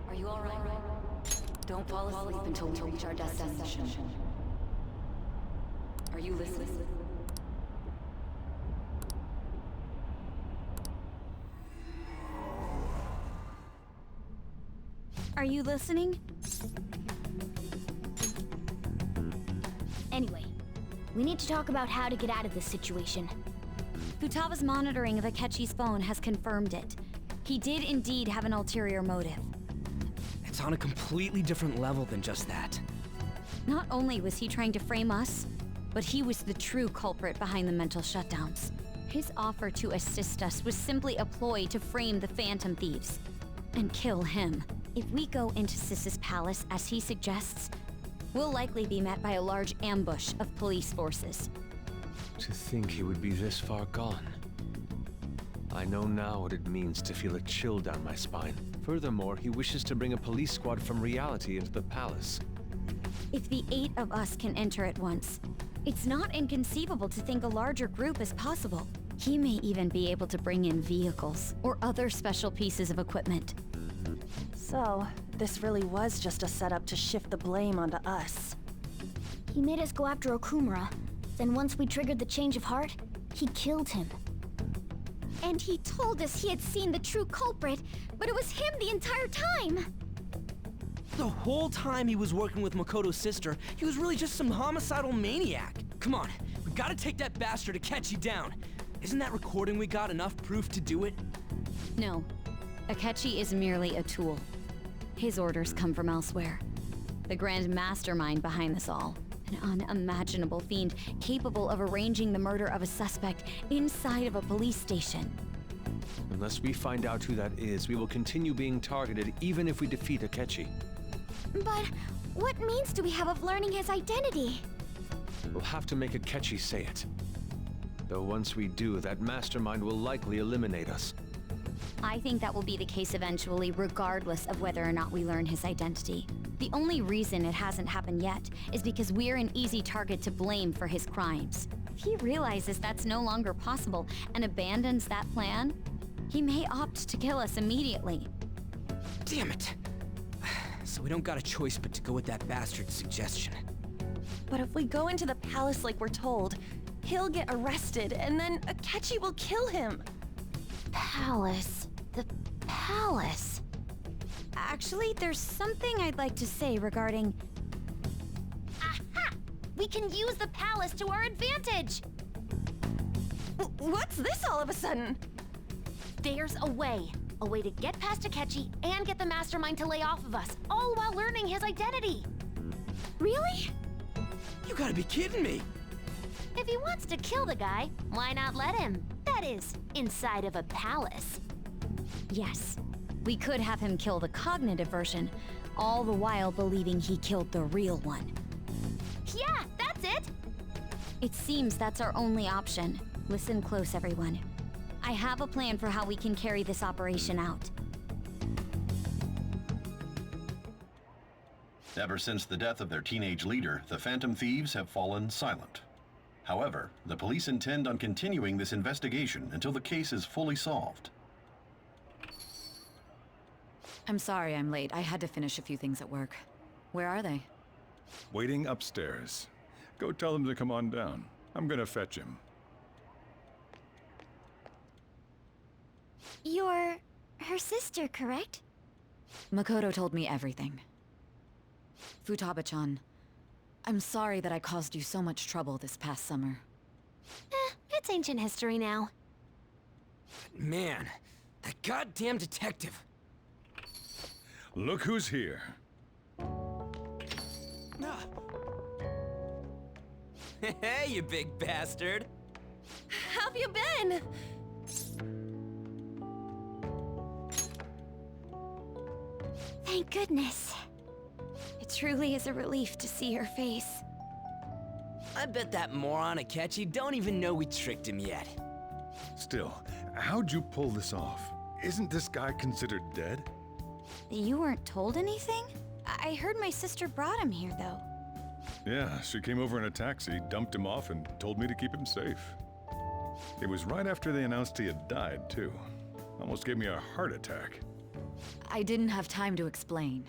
are you alright? Don't fall asleep until we reach our destination. Are you listening? Are you listening? Anyway, we need to talk about how to get out of this situation. Futaba's monitoring of Akechi's phone has confirmed it. He did indeed have an ulterior motive. It's on a completely different level than just that. Not only was he trying to frame us, but he was the true culprit behind the mental shutdowns. His offer to assist us was simply a ploy to frame the Phantom Thieves and kill him. If we go into Sis's palace as he suggests, we'll likely be met by a large ambush of police forces. To think he would be this far gone. I know now what it means to feel a chill down my spine. Furthermore, he wishes to bring a police squad from reality into the palace. If the 8 of us can enter at once, it's not inconceivable to think a larger group is possible. He may even be able to bring in vehicles or other special pieces of equipment. So, this really was just a setup to shift the blame onto us. He made us go after Okumura. Then once we triggered the change of heart, he killed him. And he told us he had seen the true culprit, but it was him the entire time! The whole time he was working with Makoto's sister, he was really just some homicidal maniac. Come on, we gotta take that bastard Akechi down. Isn't that recording we got enough proof to do it? No, Akechi is merely a tool. His orders come from elsewhere. The grand mastermind behind this all. An unimaginable fiend capable of arranging the murder of a suspect inside of a police station. Unless we find out who that is, we will continue being targeted even if we defeat Akechi. But what means do we have of learning his identity? We'll have to make Akechi say it. Though once we do, that mastermind will likely eliminate us. I think that will be the case eventually, regardless of whether or not we learn his identity. The only reason it hasn't happened yet is because we're an easy target to blame for his crimes. If he realizes that's no longer possible and abandons that plan, he may opt to kill us immediately. Damn it! So we don't got a choice but to go with that bastard's suggestion. But if we go into the palace like we're told, he'll get arrested, and then Akechi will kill him. Palace. The palace. Actually, there's something I'd like to say regarding... Aha! We can use the palace to our advantage! What's this all of a sudden? There's a way. A way to get past Akechi and get the mastermind to lay off of us, all while learning his identity. Really? You gotta be kidding me! If he wants to kill the guy, why not let him? That is, inside of a palace. Yes, we could have him kill the cognitive version, all the while believing he killed the real one. Yeah, that's it! It seems that's our only option. Listen close, everyone. I have a plan for how we can carry this operation out. Ever since the death of their teenage leader, the Phantom Thieves have fallen silent. However, the police intend on continuing this investigation until the case is fully solved. I'm sorry I'm late. I had to finish a few things at work. Where are they? Waiting upstairs. Go tell them to come on down. I'm gonna fetch him. You're her sister, correct? Makoto told me everything. Futaba-chan, I'm sorry that I caused you so much trouble this past summer. It's ancient history now. Man, that goddamn detective. Look who's here. Hey, you big bastard! How have you been? Thank goodness. It truly is a relief to see her face. I bet that moron Akechi don't even know we tricked him yet. Still, how'd you pull this off? Isn't this guy considered dead? You weren't told anything? I heard my sister brought him here, though. Yeah, she came over in a taxi, dumped him off, and told me to keep him safe. It was right after they announced he had died, too. Almost gave me a heart attack. I didn't have time to explain.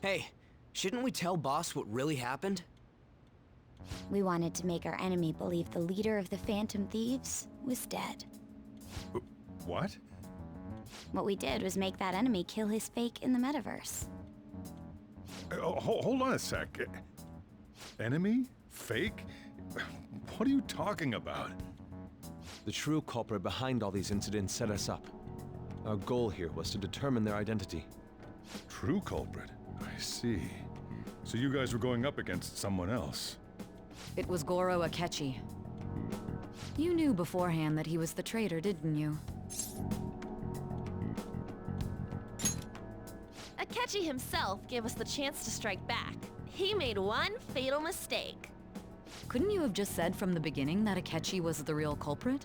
Hey, shouldn't we tell Boss what really happened? We wanted to make our enemy believe the leader of the Phantom Thieves was dead. What? What we did was make that enemy kill his fake in the metaverse. Hold on a sec. Enemy? Fake? What are you talking about? The true culprit behind all these incidents set us up. Our goal here was to determine their identity. True culprit? I see. So you guys were going up against someone else. It was Goro Akechi. You knew beforehand that he was the traitor, didn't you? Akechi himself gave us the chance to strike back. He made one fatal mistake. Couldn't you have just said from the beginning that Akechi was the real culprit?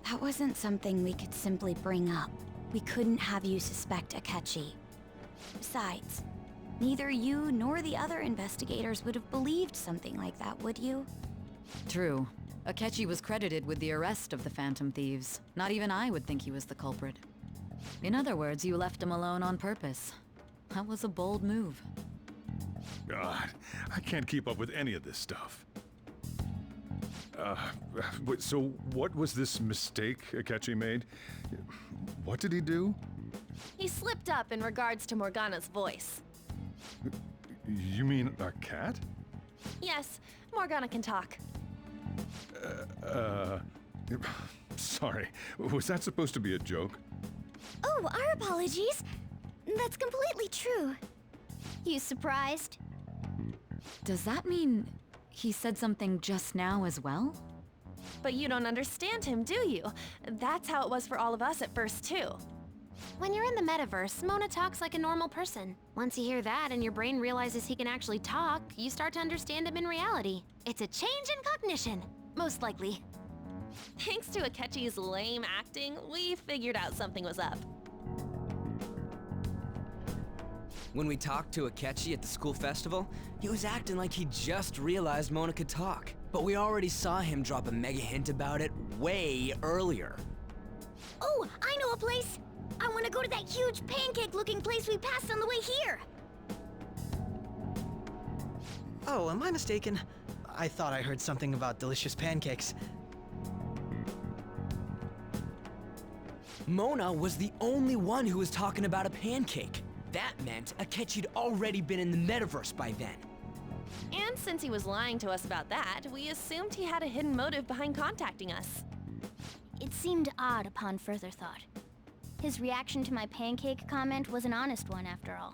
That wasn't something we could simply bring up. We couldn't have you suspect Akechi. Besides, neither you nor the other investigators would have believed something like that, would you? True. Akechi was credited with the arrest of the Phantom Thieves. Not even I would think he was the culprit. In other words, you left him alone on purpose. That was a bold move. God, I can't keep up with any of this stuff. So what was this mistake Akechi made? What did he do? He slipped up in regards to Morgana's voice. You mean a cat? Yes, Morgana can talk. Sorry, was that supposed to be a joke? Oh, our apologies. That's completely true. You surprised? Does that mean he said something just now as well? But you don't understand him, do you? That's how it was for all of us at first, too. When you're in the metaverse, Mona talks like a normal person. Once you hear that and your brain realizes he can actually talk, you start to understand him in reality. It's a change in cognition, most likely. Thanks to Akechi's lame acting, we figured out something was up. When we talked to Akechi at the school festival, he was acting like he just realized Mona could talk. But we already saw him drop a mega hint about it way earlier. Oh, I know a place! I want to go to that huge pancake-looking place we passed on the way here! Oh, am I mistaken? I thought I heard something about delicious pancakes. Mona was the only one who was talking about a pancake. That meant Akechi'd already been in the metaverse by then. And since he was lying to us about that, we assumed he had a hidden motive behind contacting us. It seemed odd upon further thought. His reaction to my pancake comment was an honest one, after all.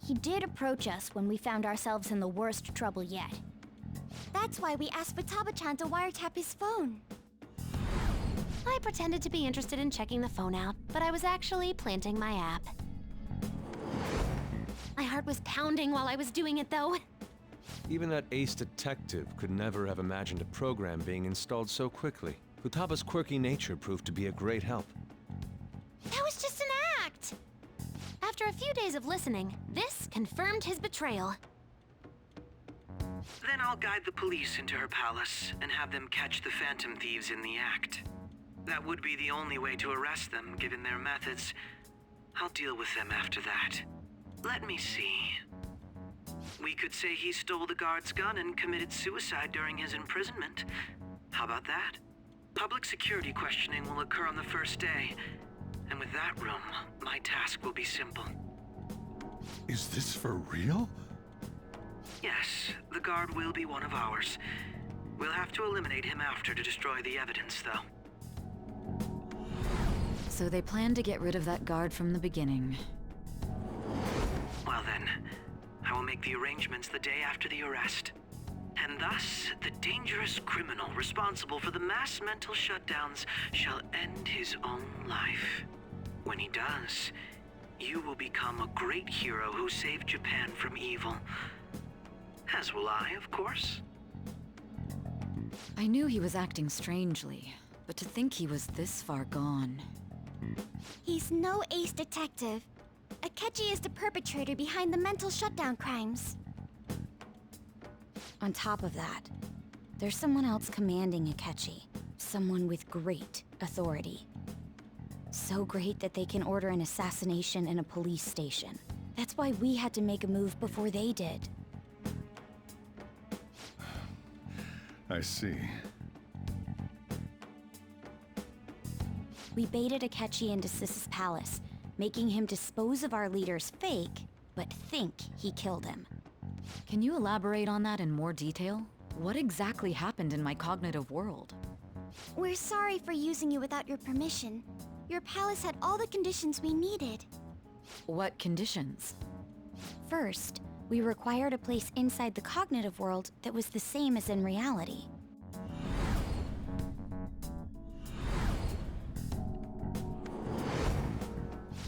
He did approach us when we found ourselves in the worst trouble yet. That's why we asked Futaba-chan to wiretap his phone. I pretended to be interested in checking the phone out, but I was actually planting my app. My heart was pounding while I was doing it, though. Even that ace detective could never have imagined a program being installed so quickly. Futaba's quirky nature proved to be a great help. That was just an act! After a few days of listening, this confirmed his betrayal. Then I'll guide the police into her palace and have them catch the Phantom Thieves in the act. That would be the only way to arrest them, given their methods. I'll deal with them after that. Let me see. We could say he stole the guard's gun and committed suicide during his imprisonment. How about that? Public security questioning will occur on the first day. And with that room, my task will be simple. Is this for real? Yes, the guard will be one of ours. We'll have to eliminate him after to destroy the evidence, though. So they planned to get rid of that guard from the beginning. Well then, I will make the arrangements the day after the arrest. And thus, the dangerous criminal responsible for the mass mental shutdowns shall end his own life. When he does, you will become a great hero who saved Japan from evil. As will I, of course. I knew he was acting strangely, but to think he was this far gone. He's no ace detective. Akechi is the perpetrator behind the mental shutdown crimes. On top of that, there's someone else commanding Akechi. Someone with great authority. So great that they can order an assassination in a police station. That's why we had to make a move before they did. I see. We baited Akechi into Sis's palace, making him dispose of our leader's fake, but think he killed him. Can you elaborate on that in more detail? What exactly happened in my cognitive world? We're sorry for using you without your permission. Your palace had all the conditions we needed. What conditions? First, we required a place inside the cognitive world that was the same as in reality.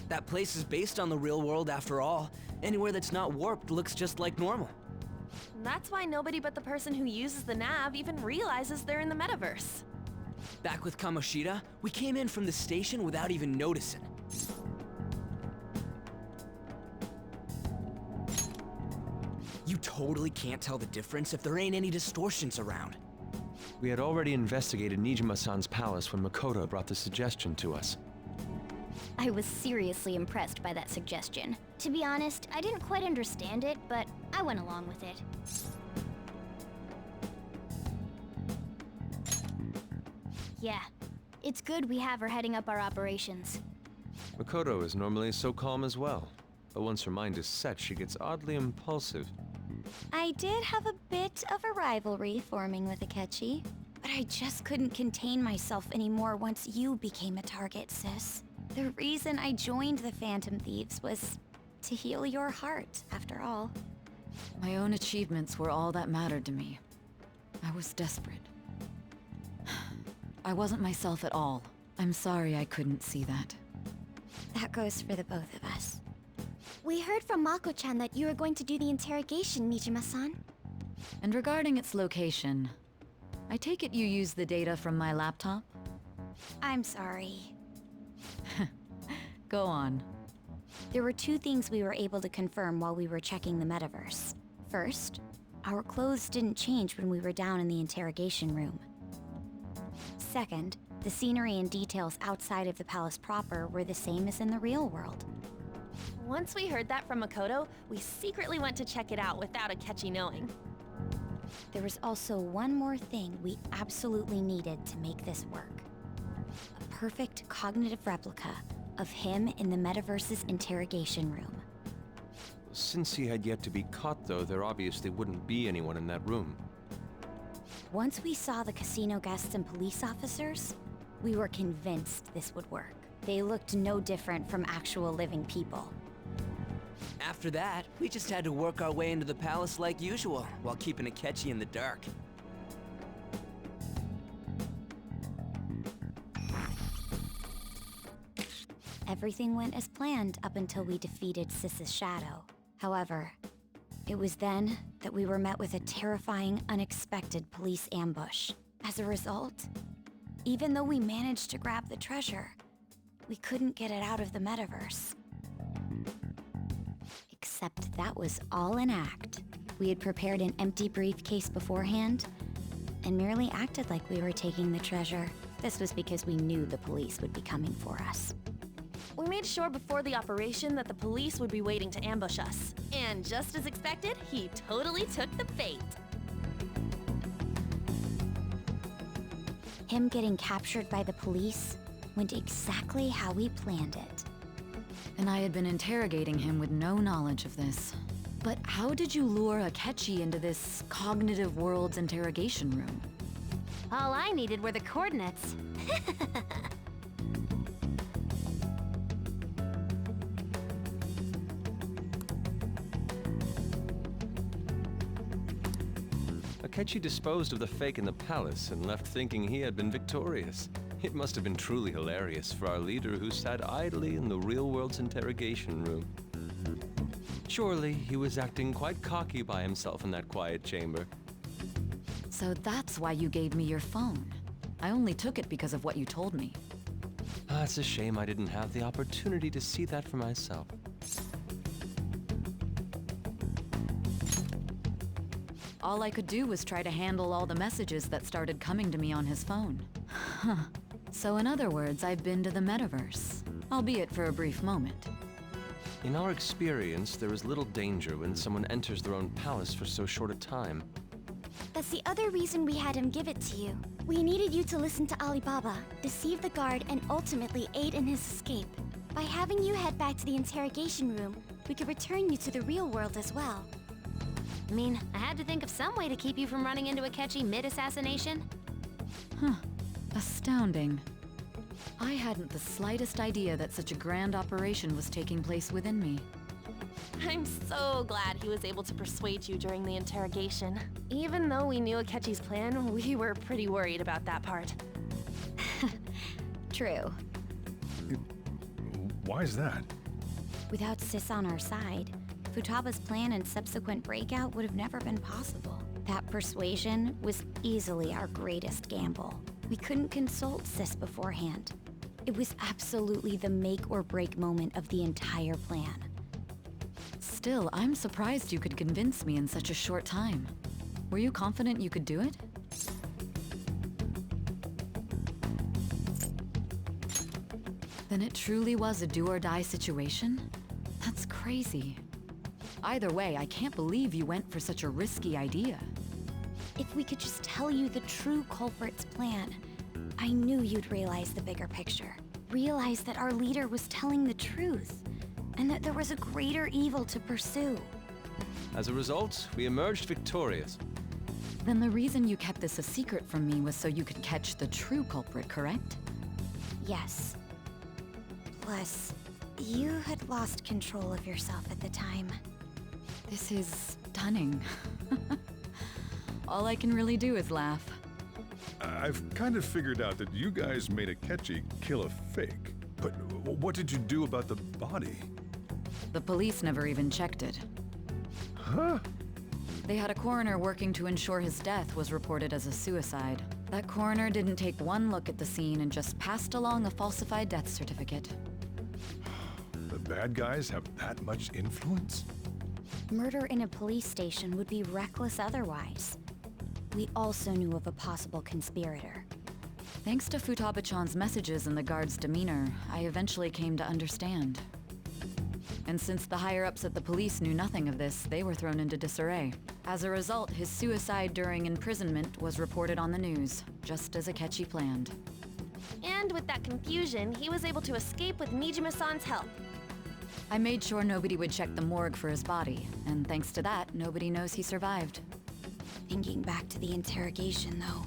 That place is based on the real world after all. Anywhere that's not warped looks just like normal. That's why nobody but the person who uses the nav even realizes they're in the metaverse. Back with Kamoshida, we came in from the station without even noticing. You totally can't tell the difference if there ain't any distortions around. We had already investigated Nijima-san's palace when Makoto brought the suggestion to us. I was seriously impressed by that suggestion. To be honest, I didn't quite understand it, but I went along with it. Yeah, it's good we have her heading up our operations. Makoto is normally so calm as well, but once her mind is set, she gets oddly impulsive. I did have a bit of a rivalry forming with Akechi, but I just couldn't contain myself anymore once you became a target, sis. The reason I joined the Phantom Thieves was to heal your heart, after all. My own achievements were all that mattered to me. I was desperate. I wasn't myself at all. I'm sorry I couldn't see that. That goes for the both of us. We heard from Mako-chan that you were going to do the interrogation, Nijima-san. And regarding its location, I take it you used the data from my laptop? I'm sorry. Go on. There were two things we were able to confirm while we were checking the metaverse. First, our clothes didn't change when we were down in the interrogation room. Second, the scenery and details outside of the palace proper were the same as in the real world. Once we heard that from Makoto, we secretly went to check it out without Akechi knowing. There was also one more thing we absolutely needed to make this work. A perfect cognitive replica of him in the metaverse's interrogation room. Since he had yet to be caught, though, there obviously wouldn't be anyone in that room. Once we saw the casino guests and police officers, we were convinced this would work. They looked no different from actual living people. After that, we just had to work our way into the palace like usual, while keeping Akechi in the dark. Everything went as planned up until we defeated Sis's shadow. However, it was then that we were met with a terrifying, unexpected police ambush. As a result, even though we managed to grab the treasure, we couldn't get it out of the metaverse. Except that was all an act. We had prepared an empty briefcase beforehand and merely acted like we were taking the treasure. This was because we knew the police would be coming for us. We made sure before the operation that the police would be waiting to ambush us. And just as expected, he totally took the bait. Him getting captured by the police went exactly how we planned it. And I had been interrogating him with no knowledge of this. But how did you lure Akechi into this cognitive world's interrogation room? All I needed were the coordinates. Akechi disposed of the fake in the palace and left thinking he had been victorious. It must have been truly hilarious for our leader who sat idly in the real world's interrogation room. Surely he was acting quite cocky by himself in that quiet chamber. So that's why you gave me your phone. I only took it because of what you told me. It's a shame I didn't have the opportunity to see that for myself. All I could do was try to handle all the messages that started coming to me on his phone. Huh. So in other words, I've been to the metaverse, albeit for a brief moment. In our experience, there is little danger when someone enters their own palace for so short a time. That's the other reason we had him give it to you. We needed you to listen to Alibaba, deceive the guard, and ultimately aid in his escape. By having you head back to the interrogation room, we could return you to the real world as well. I mean, I had to think of some way to keep you from running into Akechi mid-assassination. Huh. Astounding. I hadn't the slightest idea that such a grand operation was taking place within me. I'm so glad he was able to persuade you during the interrogation. Even though we knew Akechi's plan, we were pretty worried about that part. True. Why is that? Without Sis on our side, Futaba's plan and subsequent breakout would have never been possible. That persuasion was easily our greatest gamble. We couldn't consult Sis beforehand. It was absolutely the make or break moment of the entire plan. Still, I'm surprised you could convince me in such a short time. Were you confident you could do it? Then it truly was a do-or-die situation? That's crazy. Either way, I can't believe you went for such a risky idea. If we could just tell you the true culprit's plan, I knew you'd realize the bigger picture. Realize that our leader was telling the truth, and that there was a greater evil to pursue. As a result, we emerged victorious. Then the reason you kept this a secret from me was so you could catch the true culprit, correct? Yes. Plus, you had lost control of yourself at the time. This is stunning. All I can really do is laugh. I've kind of figured out that you guys made Akechi kill a fake. But what did you do about the body? The police never even checked it. Huh? They had a coroner working to ensure his death was reported as a suicide. That coroner didn't take one look at the scene and just passed along a falsified death certificate. The bad guys have that much influence? Murder in a police station would be reckless otherwise. We also knew of a possible conspirator. Thanks to Futaba-chan's messages and the guard's demeanor, I eventually came to understand. And since the higher-ups at the police knew nothing of this, they were thrown into disarray. As a result, his suicide during imprisonment was reported on the news, just as Akechi planned. And with that confusion, he was able to escape with Nijima-san's help. I made sure nobody would check the morgue for his body, and thanks to that, nobody knows he survived. Thinking back to the interrogation, though,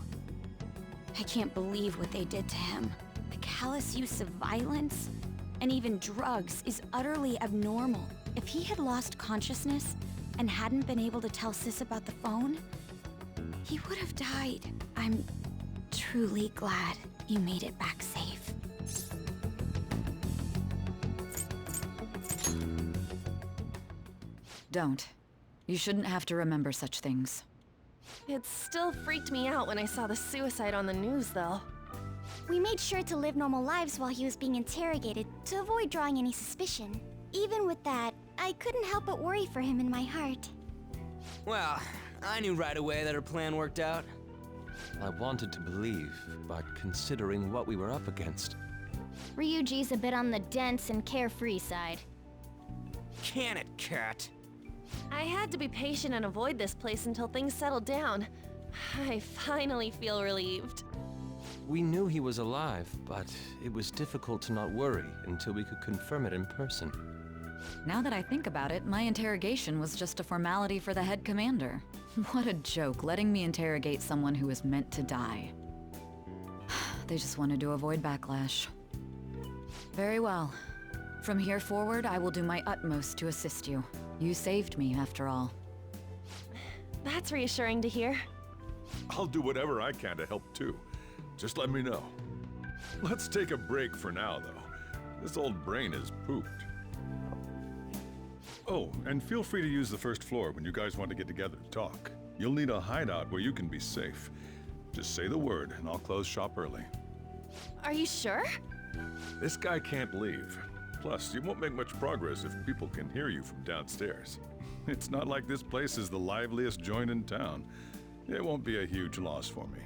I can't believe what they did to him. The callous use of violence, and even drugs, is utterly abnormal. If he had lost consciousness and hadn't been able to tell Sis about the phone, he would have died. I'm truly glad you made it back safe. Don't. You shouldn't have to remember such things. It still freaked me out when I saw the suicide on the news, though. We made sure to live normal lives while he was being interrogated to avoid drawing any suspicion. Even with that, I couldn't help but worry for him in my heart. Well, I knew right away that her plan worked out. I wanted to believe, but considering what we were up against. Ryuji's a bit on the dense and carefree side. Can it, Cat? I had to be patient and avoid this place until things settled down. I finally feel relieved. We knew he was alive, but it was difficult to not worry until we could confirm it in person. Now that I think about it, my interrogation was just a formality for the head commander. What a joke, letting me interrogate someone who was meant to die. They just wanted to avoid backlash. Very well. From here forward, I will do my utmost to assist you. You saved me, after all. That's reassuring to hear. I'll do whatever I can to help too. Just let me know. Let's take a break for now, though. This old brain is pooped. Oh, and feel free to use the first floor when you guys want to get together and talk. You'll need a hideout where you can be safe. Just say the word, and I'll close shop early. Are you sure? This guy can't leave. Plus, you won't make much progress if people can hear you from downstairs. It's not like this place is the liveliest joint in town. It won't be a huge loss for me.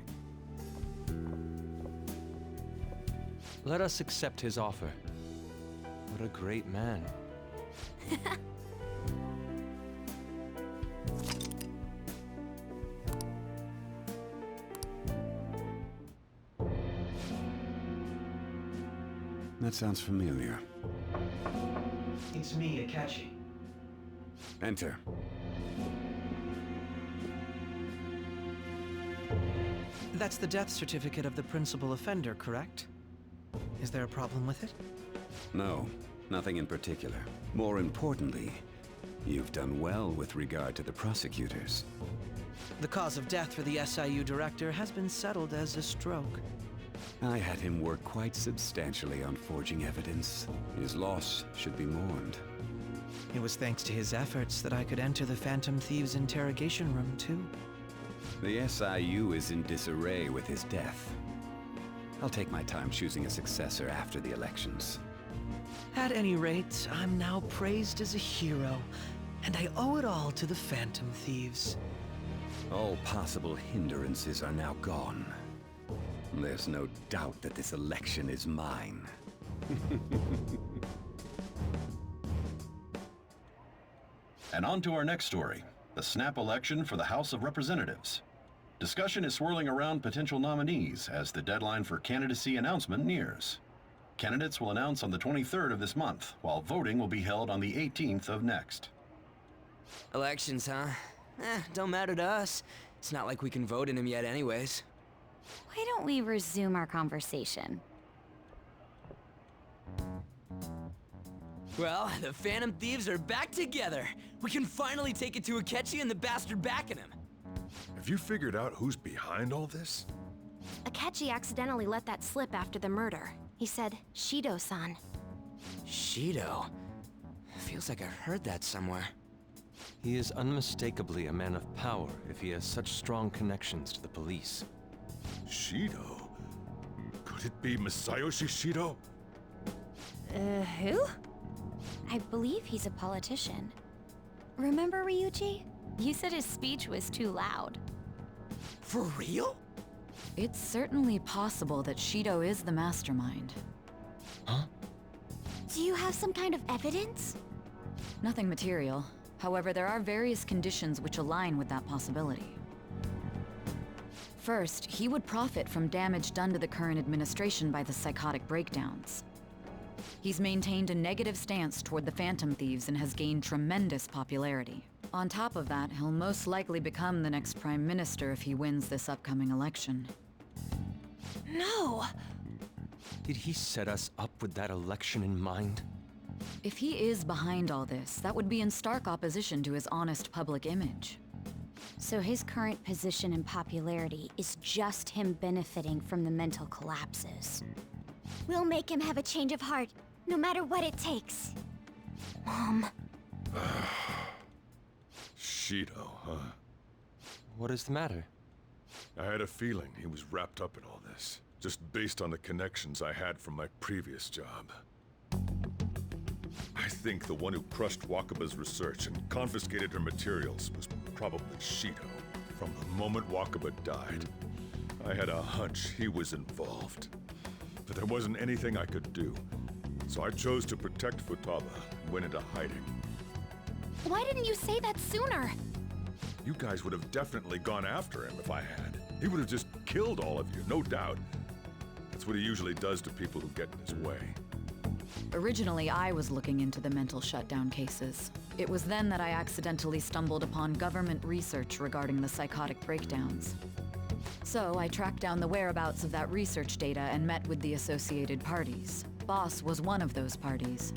Let us accept his offer. What a great man. That sounds familiar. It's me, Akechi. Enter. That's the death certificate of the principal offender, correct? Is there a problem with it? No, nothing in particular. More importantly, you've done well with regard to the prosecutors. The cause of death for the SIU director has been settled as a stroke. I had him work quite substantially on forging evidence. His loss should be mourned. It was thanks to his efforts that I could enter the Phantom Thieves' interrogation room, too. The SIU is in disarray with his death. I'll take my time choosing a successor after the elections. At any rate, I'm now praised as a hero, and I owe it all to the Phantom Thieves. All possible hindrances are now gone. There's no doubt that this election is mine. And on to our next story, the snap election for the House of Representatives. Discussion is swirling around potential nominees as the deadline for candidacy announcement nears. Candidates will announce on the 23rd of this month, while voting will be held on the 18th of next. Elections, huh? Don't matter to us. It's not like we can vote in them yet anyways. Why don't we resume our conversation? Well, the Phantom Thieves are back together. We can finally take it to Akechi and the bastard backing him. Have you figured out who's behind all this? Akechi accidentally let that slip after the murder. He said, Shido-san. Shido? Feels like I've heard that somewhere. He is unmistakably a man of power if he has such strong connections to the police. Shido? Could it be Masayoshi Shido? Who? I believe he's a politician. Remember, Ryuji? You said his speech was too loud. For real? It's certainly possible that Shido is the mastermind. Huh? Do you have some kind of evidence? Nothing material. However, there are various conditions which align with that possibility. First, he would profit from damage done to the current administration by the psychotic breakdowns. He's maintained a negative stance toward the Phantom Thieves and has gained tremendous popularity. On top of that, he'll most likely become the next Prime Minister if he wins this upcoming election. No! Did he set us up with that election in mind? If he is behind all this, that would be in stark opposition to his honest public image. So his current position and popularity is just him benefiting from the mental collapses. We'll make him have a change of heart, no matter what it takes. Mom. Shido, huh? What is the matter? I had a feeling he was wrapped up in all this, just based on the connections I had from my previous job. I think the one who crushed Wakaba's research and confiscated her materials was probably Shido. From the moment Wakaba died, I had a hunch he was involved. But there wasn't anything I could do, so I chose to protect Futaba and went into hiding. Why didn't you say that sooner? You guys would have definitely gone after him if I had. He would have just killed all of you, no doubt. That's what he usually does to people who get in his way. Originally, I was looking into the mental shutdown cases. It was then that I accidentally stumbled upon government research regarding the psychotic breakdowns. So I tracked down the whereabouts of that research data and met with the associated parties. Boss was one of those parties.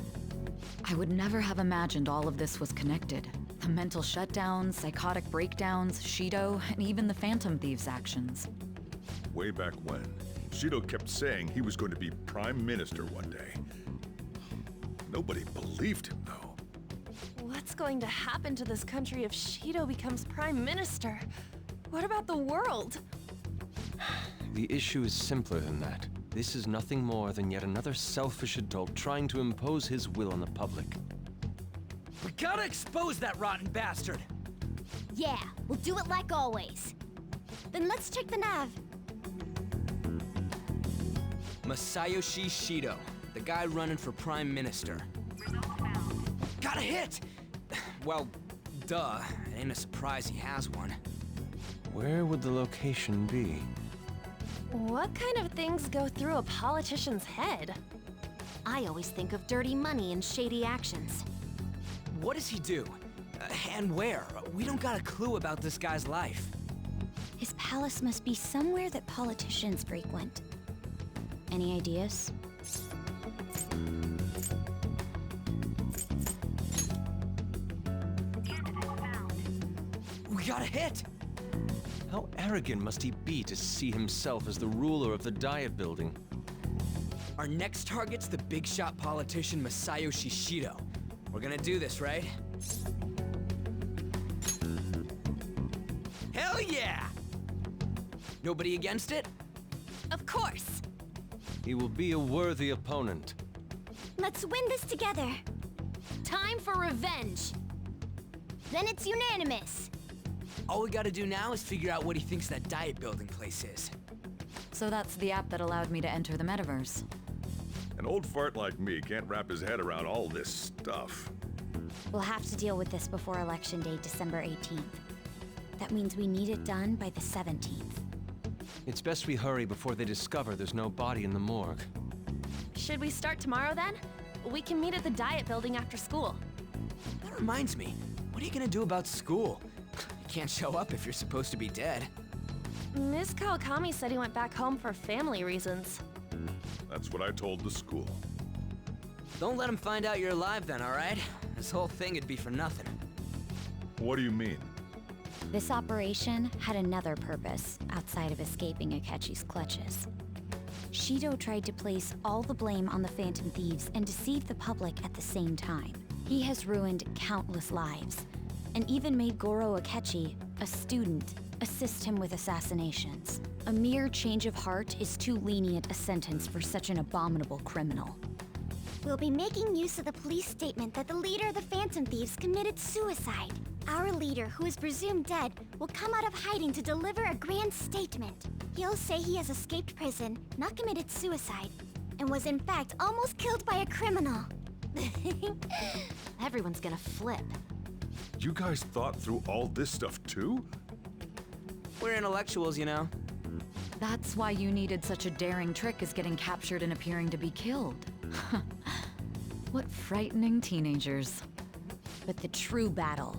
I would never have imagined all of this was connected. The mental shutdowns, psychotic breakdowns, Shido, and even the Phantom Thieves' actions. Way back when, Shido kept saying he was going to be Prime Minister one day. Nobody believed him, though. What's going to happen to this country if Shido becomes Prime Minister? What about the world? The issue is simpler than that. This is nothing more than yet another selfish adult trying to impose his will on the public. We gotta expose that rotten bastard! Yeah, we'll do it like always. Then let's check the nav. Masayoshi Shido, the guy running for Prime Minister. Got a hit! Well, duh. It ain't a surprise he has one. Where would the location be? What kind of things go through a politician's head? I always think of dirty money and shady actions. What does he do? And where? We don't got a clue about this guy's life. His palace must be somewhere that politicians frequent. Any ideas? We got a hit! How arrogant must he be to see himself as the ruler of the Diet Building? Our next target's the big shot politician Masayoshi Shido. We're gonna do this, right? Hell yeah! Nobody against it? Of course. He will be a worthy opponent. Let's win this together. Time for revenge! Then it's unanimous. All we gotta do now is figure out what he thinks that Diet Building place is. So that's the app that allowed me to enter the metaverse. An old fart like me can't wrap his head around all this stuff. We'll have to deal with this before Election Day, December 18th. That means we need it done by the 17th. It's best we hurry before they discover there's no body in the morgue. Should we start tomorrow then? We can meet at the Diet Building after school. That reminds me, what are you gonna do about school? You can't show up if you're supposed to be dead. Miss Kawakami said he went back home for family reasons. That's what I told the school. Don't let him find out you're alive then, alright? This whole thing would be for nothing. What do you mean? This operation had another purpose outside of escaping Akechi's clutches. Shido tried to place all the blame on the Phantom Thieves and deceive the public at the same time. He has ruined countless lives, and even made Goro Akechi, a student, assist him with assassinations. A mere change of heart is too lenient a sentence for such an abominable criminal. We'll be making use of the police statement that the leader of the Phantom Thieves committed suicide. Our leader, who is presumed dead, will come out of hiding to deliver a grand statement. He'll say he has escaped prison, not committed suicide, and was in fact almost killed by a criminal. Everyone's gonna flip. You guys thought through all this stuff too? We're intellectuals, you know. That's why you needed such a daring trick as getting captured and appearing to be killed. What frightening teenagers. But the true battle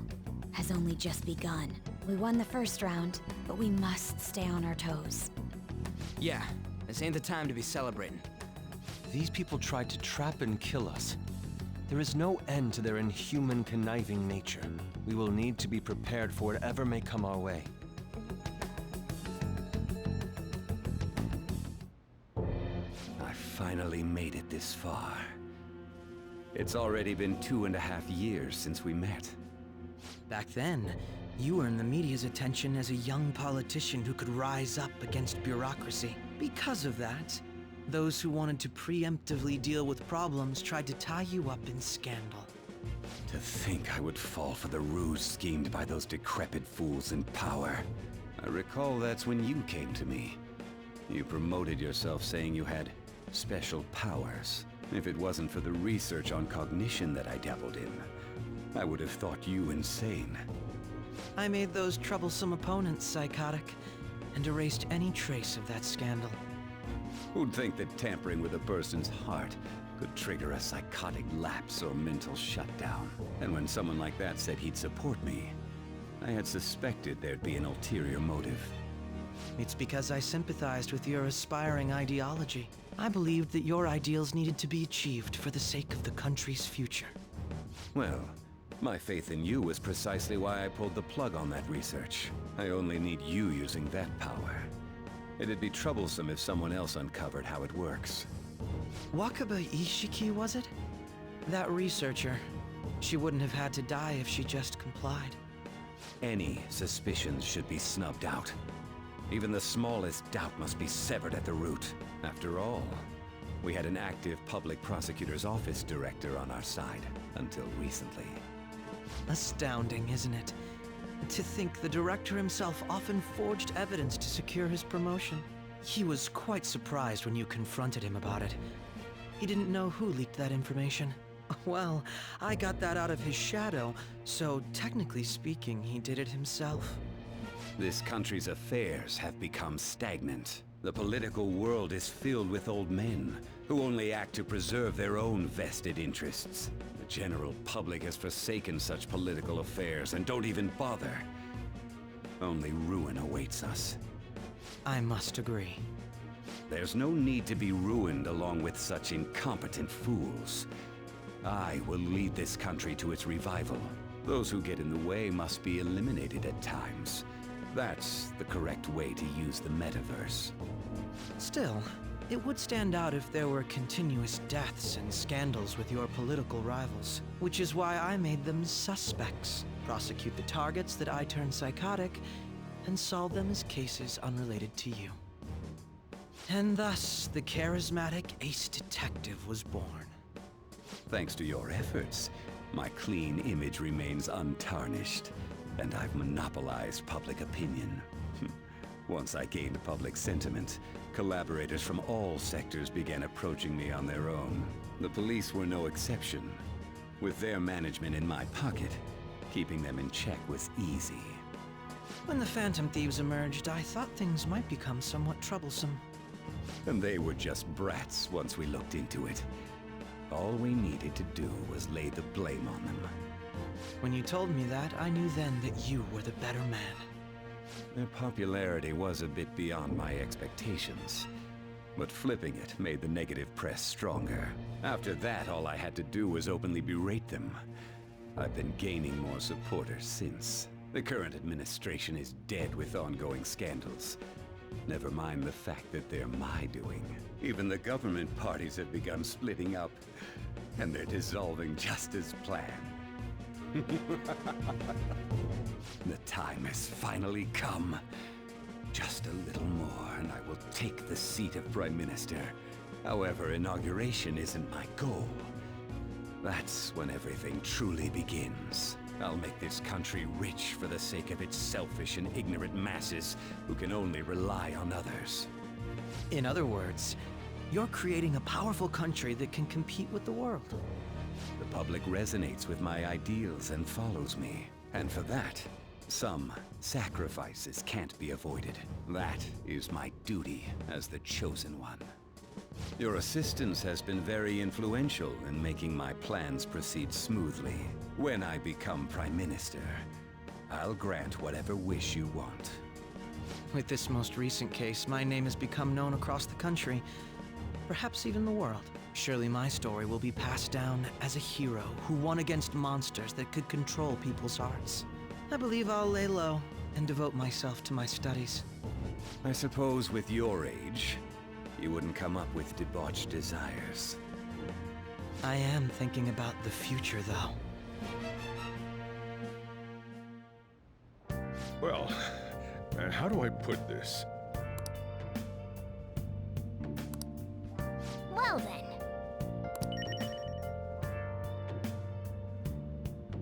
has only just begun. We won the first round, but we must stay on our toes. Yeah, this ain't the time to be celebrating. These people tried to trap and kill us. There is no end to their inhuman, conniving nature. We will need to be prepared for whatever may come our way. I finally made it this far. It's already been 2.5 years since we met. Back then, you earned the media's attention as a young politician who could rise up against bureaucracy. Because of that, those who wanted to preemptively deal with problems tried to tie you up in scandal. To think I would fall for the ruse schemed by those decrepit fools in power. I recall that's when you came to me. You promoted yourself saying you had special powers. If it wasn't for the research on cognition that I dabbled in, I would have thought you insane. I made those troublesome opponents psychotic, and erased any trace of that scandal. Who'd think that tampering with a person's heart could trigger a psychotic lapse or mental shutdown? And when someone like that said he'd support me, I had suspected there'd be an ulterior motive. It's because I sympathized with your aspiring ideology. I believed that your ideals needed to be achieved for the sake of the country's future. Well, my faith in you was precisely why I pulled the plug on that research. I only need you using that power. It'd be troublesome if someone else uncovered how it works. Wakaba Ishiki, was it? That researcher. She wouldn't have had to die if she just complied. Any suspicions should be snubbed out. Even the smallest doubt must be severed at the root. After all, we had an active public prosecutor's office director on our side until recently. Astounding, isn't it? To think the director himself often forged evidence to secure his promotion. He was quite surprised when you confronted him about it. He didn't know who leaked that information. Well, I got that out of his shadow, so technically speaking, he did it himself. This country's affairs have become stagnant. The political world is filled with old men who only act to preserve their own vested interests. The general public has forsaken such political affairs and don't even bother. Only ruin awaits us. I must agree. There's no need to be ruined along with such incompetent fools. I will lead this country to its revival. Those who get in the way must be eliminated at times. That's the correct way to use the metaverse. Still, it would stand out if there were continuous deaths and scandals with your political rivals, which is why I made them suspects, prosecute the targets that I turn psychotic, and solve them as cases unrelated to you. And thus, the charismatic ace detective was born. Thanks to your efforts, my clean image remains untarnished, and I've monopolized public opinion. Once I gained public sentiment, collaborators from all sectors began approaching me on their own. The police were no exception. With their management in my pocket, keeping them in check was easy. When the Phantom Thieves emerged, I thought things might become somewhat troublesome. And they were just brats once we looked into it. All we needed to do was lay the blame on them. When you told me that, I knew then that you were the better man. Their popularity was a bit beyond my expectations, but flipping it made the negative press stronger. After that, all I had to do was openly berate them. I've been gaining more supporters since. The current administration is dead with ongoing scandals. Never mind the fact that they're my doing. Even the government parties have begun splitting up, and they're dissolving just as planned. The time has finally come. Just a little more, and I will take the seat of Prime Minister. However, inauguration isn't my goal. That's when everything truly begins. I'll make this country rich for the sake of its selfish and ignorant masses who can only rely on others. In other words, you're creating a powerful country that can compete with the world. The public resonates with my ideals and follows me. And for that, some sacrifices can't be avoided. That is my duty as the Chosen One. Your assistance has been very influential in making my plans proceed smoothly. When I become Prime Minister, I'll grant whatever wish you want. With this most recent case, my name has become known across the country, perhaps even the world. Surely my story will be passed down as a hero who won against monsters that could control people's hearts. I believe I'll lay low and devote myself to my studies. I suppose with your age, you wouldn't come up with debauched desires. I am thinking about the future, though. Well, how do I put this?